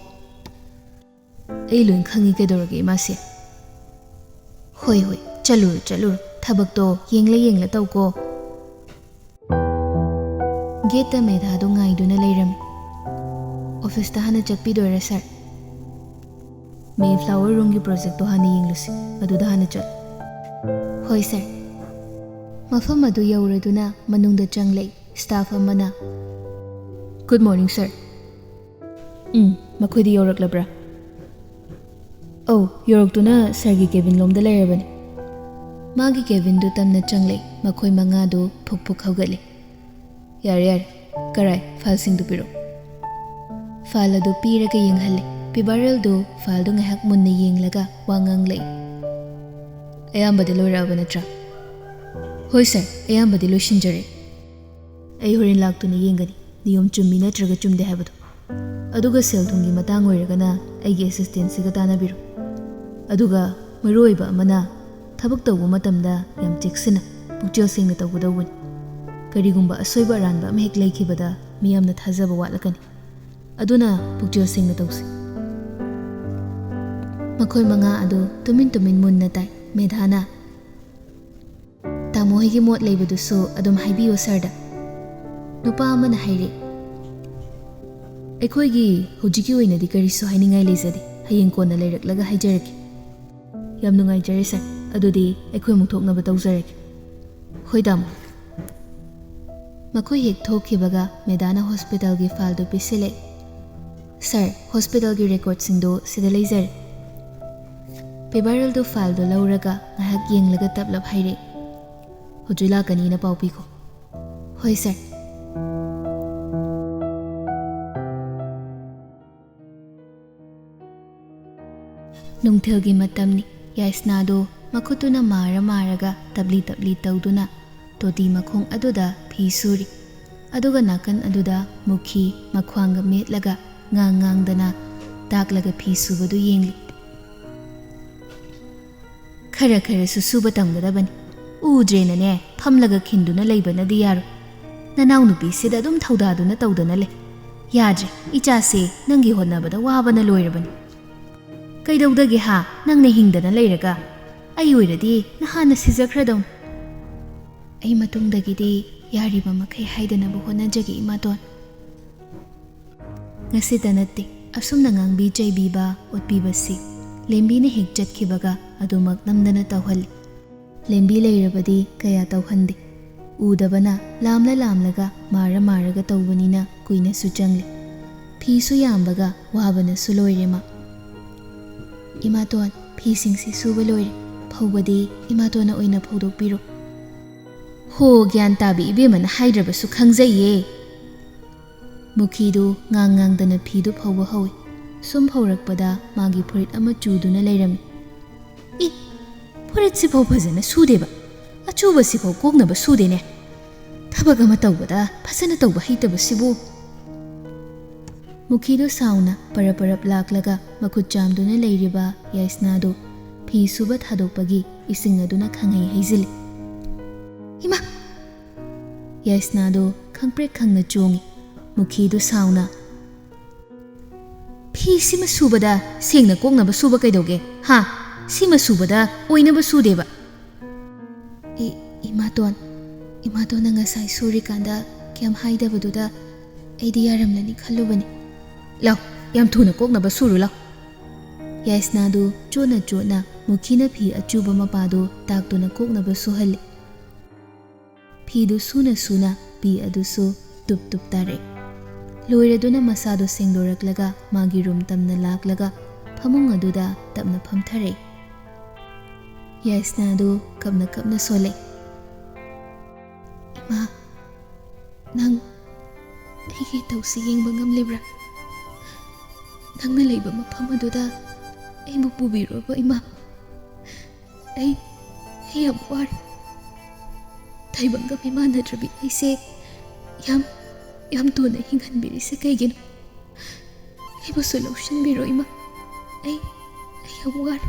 लोन खंगी कदौरगे इमासे होय होय चलुर थबकतो येंगला तौको गेट मेधादो ngaiduna leirami ऑफिस ता हना चटपीदोरे सर मे फ्लावर रूम की प्रोजेक्ट तो हना येंगलुसी अदुदा हना चल होय सर मफम अदु यौरदुना मनुंगदा चंगले स्टाफ अमना गुड मॉर्निंग सर मखोइदि यौरक्लब्रा औ यौरक्तुना सर की केबिन लोमदा लेरबने मागी केबिन दु तमना चंगले मखोइ मंगा दो फुक हौगले यार कराय फाइल सिंग दु पिरो फाइल अदु पीरगा येंगहले पिबारल दो फाइल दु ngahak munna yenglага wangang lei ayambadi loiraba natra होय sir ayambadi loishinjare ai horin laktuna yengani niyom chummi natraga chumde habadu aduga sel thungi matang oiragana aigi assistant siga tanabiro aduga maroiba amana thabak tawbu matamda yam cheksina pukchel singna tawbudawun karigumba asoiba ranba am hek leikibada miyamna thajaba watlakani aduna pukchel singna tawsi makhoi manga adu tumin munna tai medhana tamo higi mot leibadu so adum haibiyo sarda nupa amana haire ꯑꯩꯈꯣꯏꯒꯤ ꯍꯧꯖꯤꯛꯀꯤ ꯑꯣꯏꯅꯗꯤ ꯀꯔꯤꯁꯨ ꯍꯥꯏꯅꯤꯡꯉꯥꯏ ꯂꯩꯖꯗꯦ ꯍꯌꯦꯡ ꯀꯣꯟꯅ ꯂꯩꯔꯛꯂꯒ ꯍꯥꯏꯖꯔꯛꯀꯦ ꯌꯥꯝ ꯅꯨꯡꯉꯥꯏꯖꯔꯦ ꯁꯔ ꯑꯗꯨꯗꯤ ꯑꯩꯈꯣꯏ ꯑꯃꯨꯛ ꯊꯣꯛꯅꯕ ꯇꯧꯖꯔꯒꯦ ꯍꯣꯏ ꯇꯥꯃꯣ ꯃꯈꯣꯏ ꯍꯦꯛ ꯊꯣꯛꯈꯤꯕꯒ ꯃꯦꯗꯥꯅ ꯍꯣꯁꯄꯤꯇꯥꯜꯒꯤ ꯐꯥꯏꯜꯗꯨ ꯄꯤꯁꯤꯜꯂꯛꯏ ꯁꯔ ꯍꯣꯁꯄꯤꯇꯥꯜꯒꯤ ꯔꯦꯀꯣꯔꯗꯁꯤꯡꯗꯨ ꯁꯤꯗ ꯂꯩꯖꯔꯦ ꯄꯦꯕꯥꯔꯦꯜꯗꯨ ꯐꯥꯏꯜꯗꯨ ꯂꯧꯔꯒ ꯉꯥꯏꯍꯥꯛ ꯌꯦꯡꯂꯒ ꯇꯞꯂꯞ ꯍꯥꯏꯔꯛꯏ ꯍꯧꯖꯤꯛ ꯂꯥꯛꯀꯅꯤꯅ ꯄꯥꯎ ꯄꯤꯈꯣ ꯍꯣꯏ ꯁꯔ नुंगथेलगी मतमनी याइस्नादो मखुतुना मारगा तबली तौदुना तोटी मखोंग अदुदा फी सूरी अदुगा नाकन अदुदा मुखी मख्वांग मेटलगा ngang ताकलगा फी सुबदु येंगली खरा सुसुब तमगदबनी उद्रेनने फमलगा खिंदुना लेबनदि यारो ननाउ नुपी सिदा अदुम थौदादुना तौदना ले याद्रे इचासे नंगी होनबदा वाबना लोइरबनी कईदौदगे हा नंगने हिंगदना लेरगा आई ओइरदि नहाना सिजख्रदौन आई मतुंगदगिदि यारिबा मखै हाइदनबु होनजगे इमातोन ngasiदा नत्ते असुमना ngangbी चैबीबा ओटपीबसी लेम्बीने हेक चटखिबगा अदुमक नमदना तौहल लेम्बी लेरबदि कया तौहंदे उदबना लामलगा मारगा तौबनिना कुइना सुचंगले फीसु यामबगा वाबना सुलोइरेमा इमातोन फीसिंगसी सुबा लोइरे फौबदि इमातोना ओइना फौदोकपिरो हो ज्ञान ताबी इबेमन हाइद्रबसु खंगजैये मुखीदु ngang फीदु फौबा हौइ सुम फौरकपदा मागी फुरित अमा चुदुना लेरमि इ फुरित सिफौ फजना सुदेबा अचुबा सिफौ कोगनबा सुदेने थबक अमा तौबदा फजना तौबा हैतबसिबु मुखीदो साउना परप लाकलगा मखुत चामदुना लेरिबा याइस्नादो फी सुबा थादोकपगी इसिंग अदुना खंगै हैजिलि इमा याइस्नादो खंगप्रे खंगना चोंगी मुखीदो साउना फी सिमा सुबदा सेंगना कोगनबा सुबा कैदोगे हा सिमा सुबदा ओइनबा सुदेबा इमातोन ngasai suri kanda kyam haidabadुदा ऐदि यारमलनि खल्लुबनि लाओ याम थुना कोगनबा सुरु लाओ याइस्नादु चोना मुखीना फी अचुबा मपादो ताकतुना कोगनबा सुहल्ले फीदु सुना पी अदुसु तुप तारे लोइरदुना मसादो सेंगदोरकलगा मागी रूम तमना लाकलगा फमुंग अदुदा तमना फमथरे याइस्नादु कपना सोले इमा नंग ꯑꯩꯒꯤ ꯇꯧꯁꯤ ꯌꯦꯡꯕ ꯉꯝꯂꯤꯕ꯭ꯔꯥ ꯅꯪꯅ ꯂꯩꯕ ꯃꯐꯝ ꯑꯗꯨꯗ ꯑꯩꯕꯨ ꯄꯨꯕꯤꯔꯣꯕ ꯏꯃꯥ ꯑꯩ ꯌꯥꯝ ꯋꯥꯔꯦ ꯇꯥꯏꯕꯪꯒ ꯃꯤꯃꯥꯟꯅꯗ꯭ꯔꯕꯤ ꯑꯩꯁꯦ ꯌꯥꯝ ꯊꯨꯅ ꯍꯤꯡꯍꯟꯕꯤꯔꯤꯁꯦ ꯀꯩꯒꯤꯅꯣ ꯑꯩꯕꯨꯁꯨ ꯂꯧꯁꯤꯟꯕꯤꯔꯣ ꯏꯃꯥ ꯑꯩ ꯌꯥꯝ ꯋꯥꯔꯦ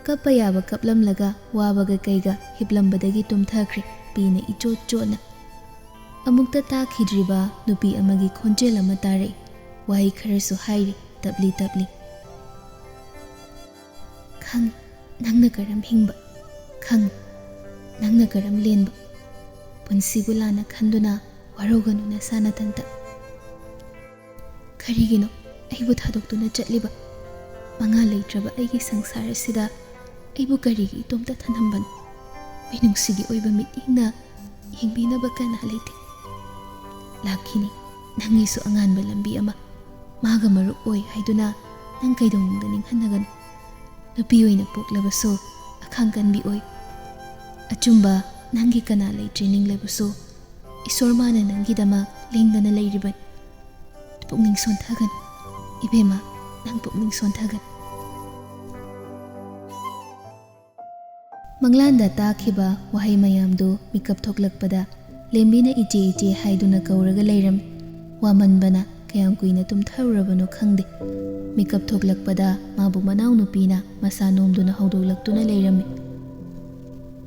कप्पा याबा कपलमलगा वाबगा कैगा हिपलंबदगी तुमथाख्रे पीना इचोट चोना ꯑꯃꯨꯛꯇ ꯇꯥꯈꯤꯗ꯭ꯔꯤꯕ ꯅꯨꯄꯤ ꯑꯃꯒꯤ ꯈꯣꯟꯖꯦꯜ ꯑꯃ ꯇꯥꯔꯛꯏ꯫ ꯋꯥꯍꯩ ꯈꯔꯁꯨ ꯍꯥꯏꯔꯤ ꯇꯞꯂꯤ ꯇꯞꯂꯤ꯫ ꯈꯪꯉꯤ ꯅꯪꯅ ꯀꯔꯝ ꯍꯤꯡꯕ, ꯈꯪꯉꯤ ꯅꯪꯅ ꯀꯔꯝ ꯂꯦꯟꯕ, ꯄꯨꯟꯁꯤꯕꯨ ꯂꯥꯟꯅ ꯈꯟꯗꯨꯅ ꯋꯥꯔꯧꯒꯅꯨ ꯅꯁꯥ ꯅꯊꯟꯇ꯫ ꯀꯔꯤꯒꯤꯅꯣ ꯑꯩꯕꯨ ꯊꯥꯗꯣꯛꯇꯨꯅ ꯆꯠꯂꯤꯕ? ꯃꯉꯥ ꯂꯩꯇ꯭ꯔꯕ ꯑꯩꯒꯤ ꯁꯪꯁꯥꯔ ꯑꯁꯤꯗ ꯑꯩꯕꯨ ꯀꯔꯤꯒꯤ ꯏꯇꯣꯝꯇ ꯊꯝꯍꯟꯕꯅꯣ? ꯃꯤꯅꯨꯡꯁꯤꯒꯤ ꯑꯣꯏꯕ ꯃꯤꯠꯌꯦꯡꯅ ꯌꯦꯡꯕꯤꯅꯕ ꯀꯅꯥ ꯂꯩꯇꯦ? ꯂꯥꯛꯈꯤꯅꯤ ꯅꯪꯒꯤꯁꯨ ꯑꯉꯥꯟꯕ ꯂꯝꯕꯤ ꯑꯃ, ꯃꯥꯒ ꯃꯔꯨꯞ ꯑꯣꯏ ꯍꯥꯏꯗꯨꯅ ꯅꯪ ꯀꯩꯗꯧꯅꯨꯡꯗ ꯅꯤꯡꯍꯟꯅꯒꯅꯨ꯫ ꯅꯨꯄꯤ ꯑꯣꯏꯅ ꯄꯣꯛꯂꯕꯁꯨ ꯑꯈꯥꯡ ꯀꯟꯕꯤ ꯑꯣꯏ꯫ ꯑꯆꯨꯝꯕ ꯅꯪꯒꯤ ꯀꯅꯥ ꯂꯩꯇ꯭ꯔꯦ ꯅꯤꯡꯂꯕꯁꯨ ꯏꯁꯣꯔ ꯃꯥꯅ ꯅꯪꯒꯤꯗꯃꯛ ꯂꯦꯡꯗꯅ ꯂꯩꯔꯤꯕꯅꯤ꯫ ꯄꯨꯛꯅꯤꯡ ꯁꯣꯟꯊꯒꯅꯨ ꯏꯕꯦꯝꯃ, ꯅꯪ ꯄꯨꯛꯅꯤꯡ ꯁꯣꯟꯊꯒꯅꯨ꯫ ꯃꯪꯂꯥꯟꯗ ꯇꯥꯈꯤꯕ ꯋꯥꯍꯩ ꯃꯌꯥꯝꯗꯨ ꯃꯤꯀꯞ ꯊꯣꯛꯂꯛꯄꯗ ꯂꯦꯝꯕꯤꯅ ꯏꯆꯦ ꯏꯆꯦ ꯍꯥꯏꯗꯨꯅ ꯀꯧꯔꯒ ꯂꯩꯔꯝꯃꯤ꯫ ꯋꯥꯃꯟꯕꯅ ꯀꯌꯥꯝ ꯀꯨꯏꯅ ꯇꯨꯝꯊꯔꯨꯔꯕꯅꯣ ꯈꯪꯗꯦ꯫ ꯃꯤꯀꯞ ꯊꯣꯛꯂꯛꯄꯗ ꯃꯥꯕꯨ ꯃꯅꯥꯎ ꯅꯨꯄꯤꯅ ꯃꯁꯥ ꯅꯣꯝꯗꯨꯅ ꯍꯧꯗꯣꯛꯂꯛꯇꯨꯅ ꯂꯩꯔꯝꯃꯤ꯫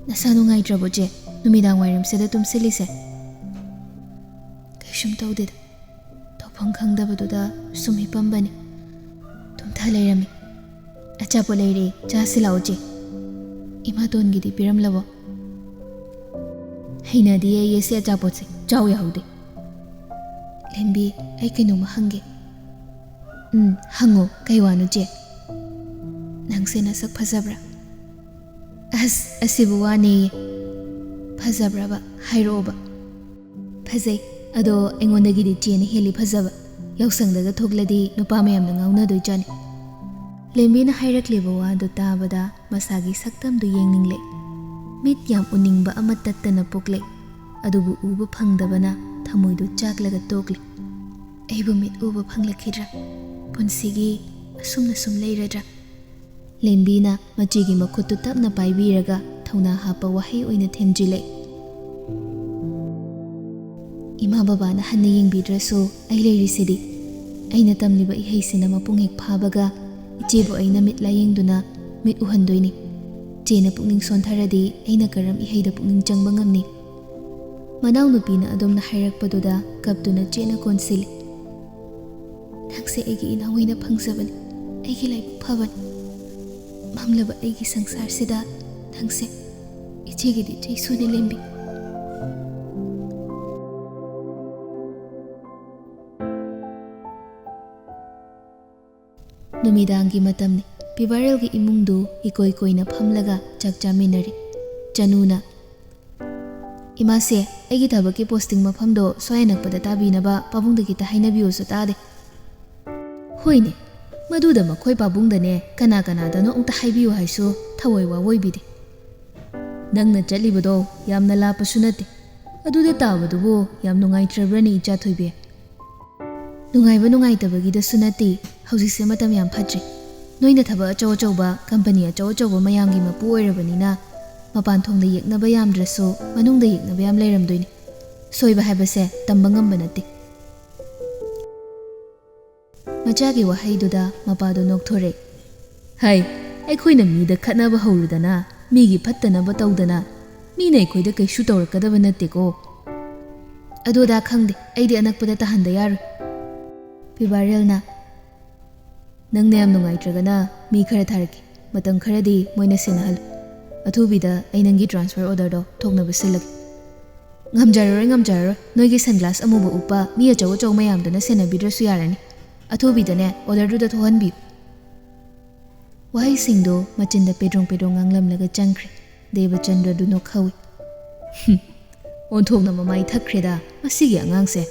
ꯅꯁꯥ ꯅꯨꯡꯉꯥꯏꯇ꯭ꯔꯕꯣ ꯆꯦ? ꯅꯨꯃꯤꯗꯥꯡ ꯋꯥꯏꯔꯝꯁꯤꯗ ꯇꯨꯝꯁꯤꯜꯂꯤꯁꯦ? ꯀꯩꯁꯨꯝ ꯇꯧꯗꯦꯗ, ꯇꯧꯐꯝ ꯈꯪꯗꯕꯗꯨꯗ ꯁꯨꯝ ꯍꯤꯞꯄꯝꯕꯅꯤ꯫ ꯇꯨꯝꯊ ꯂꯩꯔꯝꯃꯤ꯫ ꯑꯆꯥꯄꯣꯠ ꯂꯩꯔꯦ, ꯆꯥꯁꯤ ꯂꯥꯛꯑꯣ ꯆꯦ꯫ ꯏꯃꯥꯇꯣꯟꯒꯤꯗꯤ ꯄꯤꯔꯝꯂꯕꯣ? ꯍꯩꯅꯗꯤꯌꯦ ꯌꯦꯁꯤ ꯑꯆꯥꯄꯣꯠꯁꯦ, ꯆꯥꯎ ꯌꯥꯍꯧꯗꯦ꯫ ꯂꯦꯝꯕꯤ ꯑꯩ ꯀꯩꯅꯣꯝꯃ ꯍꯪꯒꯦ꯫ ꯍꯪꯉꯣ, ꯀꯩ ꯋꯥꯅꯣ ꯆꯦ? ꯅꯪꯁꯦ ꯅꯁꯛ ꯐꯖꯕ꯭ꯔꯥ? ꯑꯁ ꯑꯁꯤꯕꯨ ꯋꯥꯅꯦꯌꯦ꯫ ꯐꯖꯕ꯭ꯔꯕ ꯍꯥꯏꯔꯛꯑꯣꯕ꯫ ꯐꯖꯩ, ꯑꯗꯣ ꯑꯩꯉꯣꯟꯗꯒꯤꯗꯤ ꯆꯦꯅ ꯍꯦꯜꯂꯤ ꯐꯖꯕ꯫ ꯌꯥꯎꯁꯪꯗꯒ ꯊꯣꯛꯂꯗꯤ ꯅꯨꯄꯥ ꯃꯌꯥꯝꯅ ꯉꯥꯎꯅꯗꯣꯏꯖꯥꯠꯅꯤ꯫ ꯂꯦꯝꯕꯤꯅ ꯍꯥꯏꯔꯛꯂꯤꯕ ꯋꯥꯗꯨ ꯇꯥꯕꯗ ꯃꯁꯥꯒꯤ ꯁꯛꯇꯝꯗꯨ ꯌꯦꯡꯅꯤꯡꯂꯦ꯫ ꯃꯤꯠ ꯌꯥꯝ ꯎꯅꯤꯡꯕ ꯑꯃ ꯇꯠꯇꯅ ꯄꯣꯛꯂꯦ꯫ ꯑꯗꯨꯕꯨ ꯎꯕ ꯐꯪꯗꯕꯅ ꯊꯃꯣꯏꯗꯨ ꯆꯥꯛꯂꯒ ꯇꯣꯛꯂꯤ꯫ ꯑꯩꯕꯨ ꯃꯤꯠ ꯎꯕ ꯐꯪꯂꯛꯈꯤꯗ꯭ꯔꯥ? ꯄꯨꯟꯁꯤꯒꯤ ꯑꯁꯨꯝꯅ ꯁꯨꯝ ꯂꯩꯔꯗ꯭ꯔꯥ? ꯂꯦꯝꯕꯤꯅ ꯃꯆꯦꯒꯤ ꯃꯈꯨꯠꯇꯨ ꯇꯞꯅ ꯄꯥꯏꯕꯤꯔꯒ ꯊꯧꯅꯥ ꯍꯥꯞꯄ ꯋꯥꯍꯩ ꯑꯣꯏꯅ ꯊꯦꯝꯖꯤꯜꯂꯛꯏ꯫ ꯏꯃꯥ ꯕꯕꯥꯅ ꯍꯟꯅ ꯌꯦꯡꯕꯤꯗ꯭ꯔꯁꯨ ꯑꯩ ꯂꯩꯔꯤꯁꯤꯗꯤ꯫ ꯑꯩꯅ ꯇꯝꯂꯤꯕ ꯏꯍꯩꯁꯤꯅ ꯃꯄꯨꯡ ꯍꯦꯛ ꯐꯥꯕꯒ ꯏꯆꯦꯕꯨ ꯑꯩꯅ ꯃꯤꯠ ꯂꯥꯌꯦꯡꯗꯨꯅ ꯃꯤꯠ ꯎꯍꯟꯗꯣꯏꯅꯤ꯫ ꯆꯦꯅ ꯄꯨꯛꯅꯤꯡ ꯁꯣꯟꯊꯔꯗꯤ ꯑꯩꯅ ꯀꯔꯝ ꯏꯍꯩꯗ ꯄꯨꯛꯅꯤꯡ ꯆꯪꯕ ꯉꯝꯅꯤ? ꯃꯅꯥꯎ ꯅꯨꯄꯤꯅ ꯑꯗꯨꯝꯅ ꯍꯥꯏꯔꯛꯄꯗꯨꯗ ꯀꯞꯇꯨꯅ ꯆꯦꯅ ꯀꯣꯟꯁꯤꯜꯂꯤ꯫ ꯅꯪꯁꯦ ꯑꯩꯒꯤ ꯏꯅꯥꯎꯏꯅ ꯐꯪꯖꯕꯅꯤ, ꯑꯩꯒꯤ ꯂꯥꯏꯕꯛ ꯐꯕꯅꯤ꯫ ꯃꯝꯂꯕ ꯑꯩꯒꯤ ꯁꯪꯁꯥꯔꯁꯤꯗ ꯅꯪꯁꯦ ꯏꯆꯦꯒꯤꯗꯤ ꯆꯩꯁꯨꯅꯤ ꯂꯦꯝꯕꯤ꯫ ꯅꯨꯃꯤꯗꯥꯡꯒꯤ ꯃꯇꯝꯅꯤ꯫ ꯄꯤꯕꯥꯔꯦꯜꯒꯤ ꯏꯃꯨꯡꯗꯨ ꯏꯀꯣꯏ ꯀꯣꯏꯅ ꯐꯝꯂꯒ ꯆꯥꯛ ꯆꯥꯃꯤꯟꯅꯔꯤ꯫ ꯆꯅꯨꯅ, ꯏꯃꯥꯁꯦ ꯑꯩꯒꯤ ꯊꯕꯛꯀꯤ ꯄꯣꯁꯇꯤꯡ ꯃꯐꯝꯗꯣ ꯁ꯭ꯋꯥꯏ ꯑꯅꯛꯄꯗ ꯇꯥꯕꯤꯅꯕ ꯄꯥꯕꯨꯡꯗ ꯈꯤꯇ ꯍꯥꯏꯅꯕꯤꯌꯨꯁꯨ ꯇꯥꯗꯦ꯫ ꯍꯣꯏꯅꯦ, ꯃꯗꯨꯗ ꯃꯈꯣꯏ ꯄꯥꯕꯨꯡꯗꯅꯦ ꯀꯅꯥ ꯀꯅꯥꯗꯅꯣ ꯑꯝꯇ ꯍꯥꯏꯕꯤꯌꯨ ꯍꯥꯏꯁꯨ ꯊꯑꯣꯏ ꯋꯥꯋꯣꯏꯕꯤꯗꯦ꯫ ꯅꯪꯅ ꯆꯠꯂꯤꯕꯗꯣ ꯌꯥꯝꯅ ꯂꯥꯞꯄꯁꯨ ꯅꯠꯇꯦ꯫ ꯑꯗꯨꯗ ꯇꯥꯕꯗꯨꯕꯨ ꯌꯥꯝ ꯅꯨꯡꯉꯥꯏꯇ꯭ꯔꯕ꯭ꯔꯅꯦ ꯏꯆꯥ ꯊꯣꯏꯕꯤ? ꯅꯨꯡꯉꯥꯏꯕ ꯅꯨꯡꯉꯥꯏꯇꯕꯒꯤꯗꯁꯨ ꯅꯠꯇꯦ, ꯍꯧꯖꯤꯛꯁꯦ ꯃꯇꯝ ꯌꯥꯝ ꯐꯠꯇ꯭ꯔꯤ꯫ ꯅꯣꯏꯅ ꯊꯕꯛ ꯑꯆꯧ ꯑꯆꯧꯕ ꯀꯝꯄꯅꯤ ꯑꯆꯧ ꯑꯆꯧꯕ ꯃꯌꯥꯝꯒꯤ ꯃꯄꯨ ꯑꯣꯏꯔꯕꯅꯤꯅ ꯃꯄꯥꯟ ꯊꯣꯡꯗ ꯌꯦꯛꯅꯕ ꯌꯥꯝꯗ꯭ꯔꯁꯨ ꯃꯅꯨꯡꯗ ꯌꯦꯛꯅꯕ ꯌꯥꯝ ꯂꯩꯔꯝꯗꯣꯏꯅꯤ꯫ ꯁꯣꯏꯕ ꯍꯥꯏꯕꯁꯦ ꯇꯝꯕ ꯉꯝꯕ ꯅꯠꯇꯦ꯫ ꯃꯆꯥꯒꯤ ꯋꯥꯍꯩꯗꯨꯗ ꯃꯄꯥꯗꯨ ꯅꯣꯛꯊꯣꯔꯛꯏ꯫ ꯍꯥꯏ, ꯑꯩꯈꯣꯏꯅ ꯃꯤꯗ ꯈꯠꯅꯕ ꯍꯧꯔꯨꯗꯅ ꯃꯤꯒꯤ ꯐꯠꯇꯅꯕ ꯇꯧꯗꯅ ꯃꯤꯅ ꯑꯩꯈꯣꯏꯗ ꯀꯩꯁꯨ ꯇꯧꯔꯛꯀꯗꯕ ꯅꯠꯇꯦꯀꯣ꯫ ꯑꯗꯨꯗ ꯈꯪꯗꯦ, ꯑꯩꯗꯤ ꯑꯅꯛꯄꯗ ꯇꯥꯍꯟꯗ ꯌꯥꯔꯣꯏ꯫ ꯄꯤꯕꯥꯔꯦꯜꯅ, ꯅꯪꯅ ꯌꯥꯝ ꯅꯨꯡꯉꯥꯏꯇ꯭ꯔꯒꯅ ꯃꯤ ꯈꯔ ꯊꯥꯔꯛꯀꯦ, ꯃꯇꯝ ꯈꯔꯗꯤ ꯃꯣꯏꯅ ꯁꯦꯟꯅꯍꯜꯂꯨ꯫ ꯑꯊꯨꯕꯤꯗ ꯑꯩ ꯅꯪꯒꯤ ꯇ꯭ꯔꯥꯟꯁꯐꯔ ꯑꯣꯔꯗꯔꯗꯣ ꯊꯣꯛꯅꯕ ꯁꯤꯜꯂꯒꯦ꯫ ꯉꯝꯖꯔꯔꯣꯏ, ꯅꯣꯏꯒꯤ ꯁꯟꯒ꯭ꯂꯥꯁ ꯑꯃꯨꯕ ꯎꯞꯄ ꯃꯤ ꯑꯆꯧ ꯑꯆꯧ ꯃꯌꯥꯝꯗꯨꯅ ꯁꯦꯟꯅꯕꯤꯗ꯭ꯔꯁꯨ ꯌꯥꯔꯅꯤ꯫ ꯑꯊꯨꯕꯤꯗꯅꯦ ꯑꯣꯔꯗꯔꯗꯨꯗ ꯊꯣꯛꯍꯟꯕꯤꯌꯨ꯫ ꯋꯥꯍꯩꯁꯤꯡꯗꯣ ꯃꯆꯤꯟꯗ ꯄꯦꯗ꯭ꯔꯣꯡ ꯄꯦꯗ꯭ꯔꯣꯡ ꯉꯥꯡꯂꯝꯂꯒ ꯆꯪꯈ꯭ꯔꯦ꯫ ꯗꯦꯕꯆꯟꯗ꯭ꯔꯗꯨ ꯅꯣꯛꯍꯧꯏ꯫ ꯑꯣꯟꯊꯣꯛꯅ ꯃꯃꯥꯏ ꯊꯛꯈ꯭ꯔꯦꯗ ꯃꯁꯤꯒꯤ ꯑꯉꯥꯡꯁꯦ,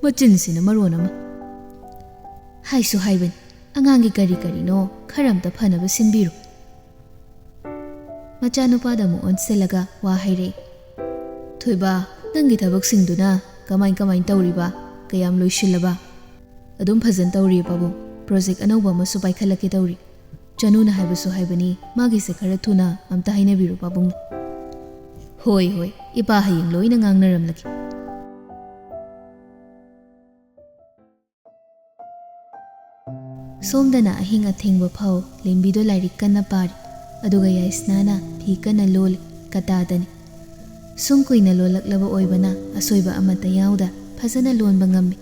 ꯃꯆꯤꯟꯁꯤꯅ ꯃꯔꯣꯟ ꯑꯃ꯫ ꯍꯥꯏꯁꯨ ꯍꯥꯏꯕꯅꯤ, ꯑꯉꯥꯡꯒꯤ ꯀꯔꯤ ꯀꯔꯤꯅꯣ ꯈꯔ ꯑꯝꯇ ꯐꯅꯕ ꯁꯤꯟꯕꯤꯔꯨ꯫ ꯃꯆꯥꯅꯨꯄꯥꯗ ꯑꯃꯨꯛ ꯑꯣꯟꯁꯤꯜꯂꯒ ꯋꯥ ꯍꯥꯏꯔꯛꯏ꯫ ꯊꯣꯏꯕ, ꯅꯪꯒꯤ ꯊꯕꯛꯁꯤꯡꯗꯨꯅ ꯀꯃꯥꯏ ꯇꯧꯔꯤꯕ? ꯀꯌꯥꯝ ꯂꯣꯏꯁꯤꯜꯂꯕ? ꯑꯗꯨꯝ ꯐꯖꯅ ꯇꯧꯔꯤ ꯄꯥꯕꯨꯡ꯫ ꯄ꯭ꯔꯣꯖꯦꯛ ꯑꯅꯧꯕ ꯑꯃꯁꯨ ꯄꯥꯏꯈꯠꯂꯛꯀꯦ ꯇꯧꯔꯤ꯫ ꯆꯅꯨꯅ ꯍꯥꯏꯕꯁꯨ ꯍꯥꯏꯕꯅꯤ, ꯃꯥꯒꯤꯁꯦ ꯈꯔ ꯊꯨꯅ ꯑꯝꯇ ꯍꯥꯏꯅꯕꯤꯔꯨ ꯄꯥꯕꯨꯡꯅ꯫ ꯍꯣꯏ, ꯏꯄꯥ ꯍꯌꯦꯡ ꯂꯣꯏꯅ ꯉꯥꯡꯅꯔꯝꯂꯒꯦ꯫ ꯁꯣꯝꯗꯅ ꯑꯍꯤꯡ ꯑꯊꯦꯡꯕ ꯐꯥꯎ ꯂꯦꯝꯕꯤꯗꯣ ꯂꯥꯏꯔꯤꯛ ꯀꯟꯅ ꯄꯥꯔꯤ꯫ ꯑꯗꯨꯒ ꯌꯥꯏꯁꯅꯥꯅ ꯐꯤ ꯀꯟꯅ ꯂꯣꯜꯂꯤ ꯀꯇꯥꯗꯅꯤ꯫ ꯁꯨꯝ ꯀꯨꯏꯅ ꯂꯣꯜꯂꯛꯂꯕ ꯑꯣꯏꯕꯅ ꯑꯁꯣꯏꯕ ꯑꯃꯠꯇ ꯌꯥꯎꯗ ꯐꯖꯅ ꯂꯣꯟꯕ ꯉꯝꯃꯤ꯫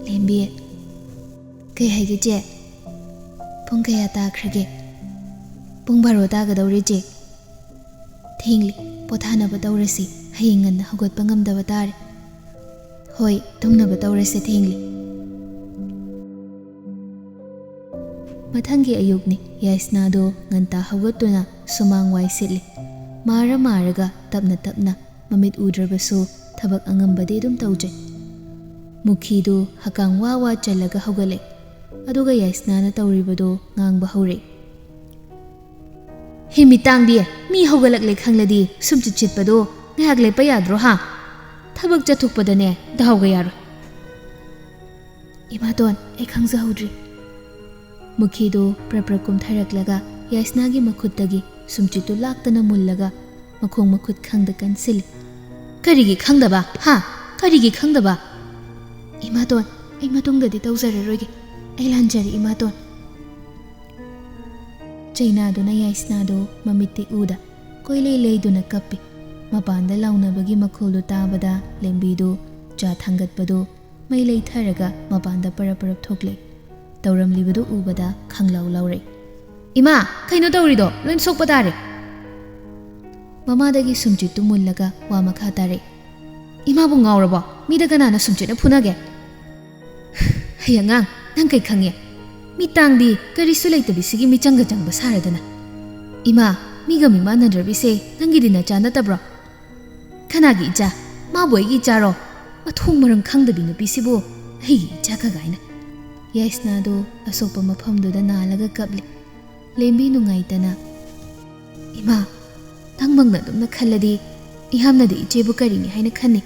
ꯂꯦꯝꯕꯤ, ꯀꯩ ꯍꯥꯏꯒꯦ ꯆꯦ? ꯄꯨꯡ ꯀꯌꯥ ꯇꯥꯈ꯭ꯔꯒꯦ? ꯄꯨꯡ 12 ꯇꯥꯒꯗꯧꯔꯦ ꯆꯦ꯫ ꯊꯦꯡꯂꯤ, ꯄꯣꯊꯥꯅꯕ ꯇꯧꯔꯁꯤ, ꯍꯌꯦꯡ ꯉꯟꯅ ꯍꯧꯒꯠꯄ ꯉꯝꯗꯕ ꯇꯥꯔꯦ꯫ ꯍꯣꯏ, ꯇꯨꯝꯅꯕ ꯇꯧꯔꯁꯤ, ꯊꯦꯡꯂꯤ꯫ ꯃꯊꯪꯒꯤ ꯑꯌꯨꯛꯅꯤ, ꯌꯥꯏꯁꯅꯥꯗꯣ ꯉꯟꯇꯥ ꯍꯧꯒꯠꯇꯨꯅ ꯁꯨꯃꯥꯡ ꯋꯥꯏ ꯁꯤꯠꯂꯤ꯫ ꯃꯥꯔꯒ ꯇꯞꯅ ꯇꯞꯅ, ꯃꯃꯤꯠ ꯎꯗ꯭ꯔꯕꯁꯨ ꯊꯕꯛ ꯑꯉꯝꯕꯗꯤ ꯑꯗꯨꯝ ꯇꯧꯖꯩ꯫ ꯃꯨꯈꯤꯗꯨ ꯍꯀꯥꯝ ꯋꯥ ꯋꯥ ꯆꯜꯂꯒ ꯍꯧꯒꯠꯂꯦ, ꯑꯗꯨꯒ ꯌꯥꯏꯁꯅꯥꯅ ꯇꯧꯔꯤꯕꯗꯣ ꯉꯥꯡꯕ ꯍꯧꯔꯦ꯫ ꯍꯦ ꯃꯤꯇꯥꯡꯕꯤ, ꯃꯤ ꯍꯧꯒꯠꯂꯛꯂꯦ ꯈꯪꯂꯗꯤ ꯁꯨꯝꯆꯤꯠ ꯆꯤꯠꯄꯗꯣ ꯉꯥꯏꯍꯥꯛ ꯂꯦꯞꯄ ꯌꯥꯗ꯭ꯔꯣ ꯍꯥ? ꯊꯕꯛ ꯆꯠꯊꯣꯛꯄꯗꯅꯦ ꯗꯥꯎꯒ ꯌꯥꯔꯣꯏ꯫ ꯏꯃꯥꯇꯣꯟ, ꯑꯩ ꯈꯪꯖꯍꯧꯗ꯭ꯔꯤ꯫ ꯃꯨꯈꯤꯗꯨ ꯄ꯭ꯔꯞ ꯀꯨꯝꯊꯔꯛꯂꯒ ꯌꯥꯏꯁꯅꯥꯒꯤ ꯃꯈꯨꯠꯇꯒꯤ ꯁꯨꯝꯆꯤꯠꯇꯨ ꯂꯥꯛꯇꯅ ꯃꯨꯜꯂꯒ ꯃꯈꯣꯡ ꯃꯈꯨꯠ ꯈꯪꯗ ꯀꯟꯁꯤꯜꯂꯤ꯫ ꯀꯔꯤꯒꯤ ꯈꯪꯗꯕ ꯍꯥ? ꯀꯔꯤꯒꯤ ꯈꯪꯗꯕ? ꯏꯃꯥꯇꯣꯟ, ꯑꯩ ꯃꯇꯨꯡꯗꯗꯤ ꯇꯧꯖꯔꯔꯣꯏꯒꯦ, ꯑꯩ ꯂꯥꯟꯖꯔꯦ ꯏꯃꯥꯇꯣꯟ꯫ ꯆꯩꯅꯥꯗꯨꯅ ꯌꯥꯏꯁꯅꯥꯗꯣ ꯃꯃꯤꯠꯇꯤ ꯎꯗ ꯀꯣꯏꯂꯩ ꯂꯩꯗꯨꯅ ꯀꯞꯄꯤ꯫ ꯃꯄꯥꯟꯗ ꯂꯥꯎꯅꯕꯒꯤ ꯃꯈꯣꯜꯗꯨ ꯇꯥꯕꯗ ꯂꯦꯝꯕꯤꯗꯨ ꯆꯥ ꯊꯥꯡꯒꯠꯄꯗꯨ ꯃꯩ ꯂꯩꯊꯔꯒ ꯃꯄꯥꯟꯗ ꯄꯔꯞ ꯊꯣꯛꯂꯦ꯫ ꯇꯧꯔꯝꯂꯤꯕꯗꯨ ꯎꯕꯗ ꯈꯪꯂꯥꯎ ꯂꯥꯎꯔꯦ꯫ ꯏꯃꯥ, ꯀꯩꯅꯣ ꯇꯧꯔꯤꯗꯣ? ꯂꯣꯏ ꯁꯣꯛꯄ ꯇꯥꯔꯦ꯫ ꯃꯃꯥꯗꯒꯤ ꯁꯨꯝꯆꯤꯠꯇꯨ ꯃꯨꯜꯂꯒ ꯋꯥ ꯃꯈꯥ ꯇꯥꯔꯦ꯫ ꯏꯃꯥꯕꯨ ꯉꯥꯎꯔꯕꯣ? ꯃꯤꯗ ꯀꯅꯥꯅ ꯁꯨꯝꯆꯤꯠꯅ ꯐꯨꯅꯒꯦ? ꯍꯩ ꯑꯉꯥꯡ, ꯅꯪ ꯀꯩ ꯈꯪꯉꯦ? ꯃꯤꯇꯥꯡꯗꯤ ꯀꯔꯤꯁꯨ ꯂꯩꯇꯕꯤꯁꯤꯒꯤ ꯃꯤꯆꯪꯒ ꯆꯪꯕ ꯁꯥꯔꯗꯅ꯫ ꯏꯃꯥ, ꯃꯤꯒ ꯃꯤꯃꯥꯟꯅꯗ꯭ꯔꯕꯤꯁꯦ ꯅꯪꯒꯤꯗꯤ ꯅꯆꯥ ꯅꯠꯇꯕ꯭ꯔꯣ? ꯀꯅꯥꯒꯤ ꯏꯆꯥ? ꯃꯥꯕꯨ ꯑꯩꯒꯤ ꯏꯆꯥꯔꯣ? ꯃꯊꯣꯡ ꯃꯔꯝ ꯈꯪꯗꯕꯤ ꯅꯨꯄꯤꯁꯤꯕꯨ ꯑꯩꯒꯤ ꯏꯆꯥ ꯀꯒꯥꯏꯅ꯫ ꯌꯥꯏꯁꯅꯥꯗꯣ ꯑꯁꯣꯛꯄ ꯃꯐꯝꯗꯨꯗ ꯅꯥꯜꯂꯒ ꯀꯞꯂꯤ꯫ ꯂꯦꯝꯕꯤ ꯅꯨꯡꯉꯥꯏꯇꯅ, ꯏꯃꯥ, ꯅꯪꯃꯛꯅ ꯑꯗꯨꯝꯅ ꯈꯜꯂꯗꯤ ꯏꯍꯥꯝꯅꯗꯤ ꯏꯆꯦꯕꯨ ꯀꯔꯤꯅꯤ ꯍꯥꯏꯅ ꯈꯟꯅꯤ?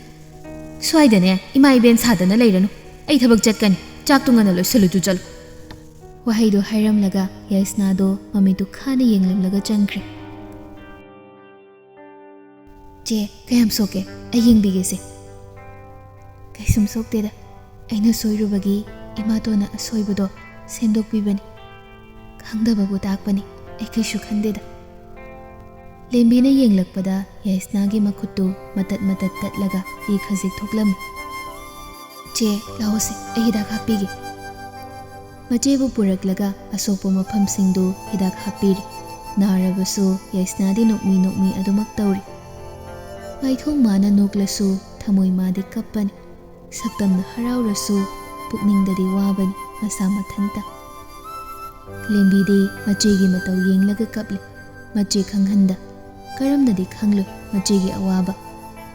ꯁ꯭ꯋꯥꯏꯗꯅꯦ ꯏꯃꯥ ꯏꯕꯦꯟ ꯁꯥꯗꯅ ꯂꯩꯔꯅꯨ, ꯑꯩ ꯊꯕꯛ ꯆꯠꯀꯅꯤ, ꯆꯥꯛꯇꯨ ꯉꯟꯅ ꯂꯣꯏꯁꯜꯂꯨꯆꯣ ꯆꯠꯂꯨ꯫ ꯋꯥꯍꯩꯗꯨ ꯍꯥꯏꯔꯝꯂꯒ ꯌꯥꯏꯁꯅꯥꯗꯣ ꯃꯃꯤꯠꯇꯨ ꯈꯥꯅ ꯌꯦꯡꯂꯝꯂꯒ ꯆꯪꯈ꯭ꯔꯦ꯫ ꯆꯦ, ꯀꯌꯥꯝ ꯁꯣꯛꯀꯦ? ꯑꯩ ꯌꯦꯡꯕꯤꯒꯦꯁꯦ꯫ ꯀꯩꯁꯨꯝ ꯁꯣꯛꯇꯦꯗ, ꯑꯩꯅ ꯁꯣꯏꯔꯨꯕꯒꯤ ꯏꯃꯥꯇꯣꯟꯅ ꯑꯁꯣꯏꯕꯗꯣ ꯁꯦꯝꯗꯣꯛꯄꯤꯕꯅꯤ, ꯈꯪꯗꯕꯕꯨ ꯇꯥꯛꯄꯅꯤ, ꯑꯩ ꯀꯩꯁꯨ ꯈꯟꯗꯦꯗ꯫ ꯂꯦꯝꯕꯤꯅ ꯌꯦꯡꯂꯛꯄꯗ ꯌꯥꯏꯁꯅꯥꯒꯤ ꯃꯈꯨꯠꯇꯨ ꯃꯇꯠ ꯇꯠꯂꯒ ꯏ ꯈꯖꯤꯛ ꯊꯣꯛꯂꯝꯃꯤ꯫ ꯆꯦ, ꯂꯥꯛꯑꯣꯁꯦ, ꯑꯩ ꯍꯤꯗꯥꯛ ꯍꯥꯞꯄꯤꯒꯦ꯫ ꯃꯆꯦꯕꯨ ꯄꯨꯔꯛꯂꯒ ꯑꯁꯣꯛꯄ ꯃꯐꯝꯁꯤꯡꯗꯨ ꯍꯤꯗꯥꯛ ꯍꯥꯞꯄꯤꯔꯤ꯫ ꯅꯥꯔꯕꯁꯨ ꯌꯥꯏꯁꯅꯥꯗꯤ ꯅꯣꯛꯃꯤ ꯑꯗꯨꯃꯛ ꯇꯧꯔꯤ꯫ ꯃꯥꯏꯊꯣꯡ ꯃꯥꯅ ꯅꯣꯛꯂꯁꯨ ꯊꯃꯣꯏ ꯃꯥꯗꯤ ꯀꯞꯄꯅꯤ꯫ ꯁꯛꯇꯝꯅ ꯍꯔꯥꯎꯔꯁꯨ ꯄꯨꯛꯅꯤꯡꯗꯗꯤ ꯋꯥꯕꯅꯤ ꯃꯁꯥ ꯃꯊꯟꯇ꯫ ꯂꯦꯝꯕꯤꯗꯤ ꯃꯆꯦꯒꯤ ꯃꯇꯧ ꯌꯦꯡꯂꯒ ꯀꯞꯂꯤ꯫ ꯃꯆꯦ ꯈꯪꯍꯟꯗ, ꯀꯔꯝꯅꯗꯤ ꯈꯪꯂꯣꯏ ꯃꯆꯦꯒꯤ ꯑꯋꯥꯕ?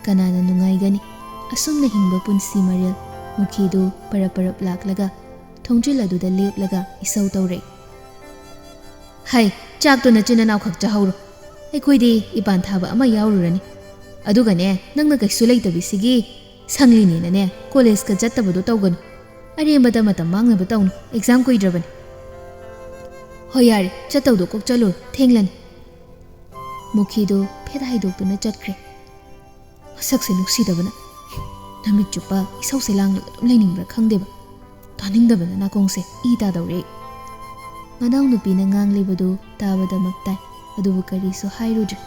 ꯀꯅꯥꯅ ꯅꯨꯡꯉꯥꯏꯒꯅꯤ ꯑꯁꯨꯝꯅ ꯍꯤꯡꯕ ꯄꯨꯟꯁꯤ ꯃꯔꯦꯜ? ꯃꯨꯈꯤꯗꯨ ꯄꯔꯞ ꯂꯥꯛꯂꯒ ꯊꯣꯡꯖꯤꯜ ꯑꯗꯨꯗ ꯂꯦꯞꯂꯒ ꯏꯁꯧ ꯇꯧꯔꯛꯏ꯫ ꯍꯩ, ꯆꯥꯛꯇꯨ ꯅꯆꯤꯟ ꯅꯅꯥꯎ ꯈꯛ ꯆꯥꯍꯧꯔꯣ, ꯑꯩꯈꯣꯏꯗꯤ ꯏꯄꯥꯟ ꯊꯥꯕ ꯑꯃ ꯌꯥꯎꯔꯨꯔꯅꯤ꯫ ꯑꯗꯨꯒꯅꯦ, ꯅꯪꯅ ꯀꯩꯁꯨ ꯂꯩꯇꯕꯤꯁꯤꯒꯤ ꯁꯪꯂꯤꯅꯦꯅꯅꯦ ꯀꯣꯂꯦꯖꯀ ꯆꯠꯇꯕꯗꯣ ꯇꯧꯒꯅꯨ꯫ ꯑꯔꯦꯝꯕꯗ ꯃꯇꯝ ꯃꯥꯡꯅꯕ ꯇꯧꯅꯨ, ꯑꯦꯛꯖꯥꯝ ꯀꯨꯏꯗ꯭ꯔꯕꯅꯤ꯫ ꯍꯣꯏ ꯌꯥꯔꯦ, ꯆꯠꯇꯧꯗꯣ ꯀꯣꯛ ꯆꯠꯂꯨꯔꯣ, ꯊꯦꯡꯂꯅꯤ꯫ ꯃꯨꯈꯤꯗꯨ ꯐꯦꯠ ꯍꯥꯏꯗꯣꯛꯇꯨꯅ ꯆꯠꯈ꯭ꯔꯦ꯫ ꯃꯁꯛꯁꯦ ꯅꯨꯡꯁꯤꯗꯕꯅ, ꯅꯨꯃꯤꯠ ꯆꯨꯞꯄ ꯏꯁꯧꯁꯦ ꯂꯥꯡꯂꯒ ꯑꯗꯨꯝ ꯂꯩꯅꯤꯡꯕ꯭ꯔꯥ ꯈꯪꯗꯦꯕ, ꯇꯥꯅꯤꯡꯗꯕꯅ ꯅꯥꯀꯣꯡꯁꯦ ꯏ ꯇꯥꯗꯧꯔꯦ꯫ ꯃꯅꯥꯎꯅꯨꯄꯤꯅ ꯉꯥꯡꯂꯤꯕꯗꯨ ꯇꯥꯕꯗꯃꯛ ꯇꯥꯏ, ꯑꯗꯨꯕꯨ ꯀꯔꯤꯁꯨ ꯍꯥꯏꯔꯨꯗ꯭ꯔꯦ꯫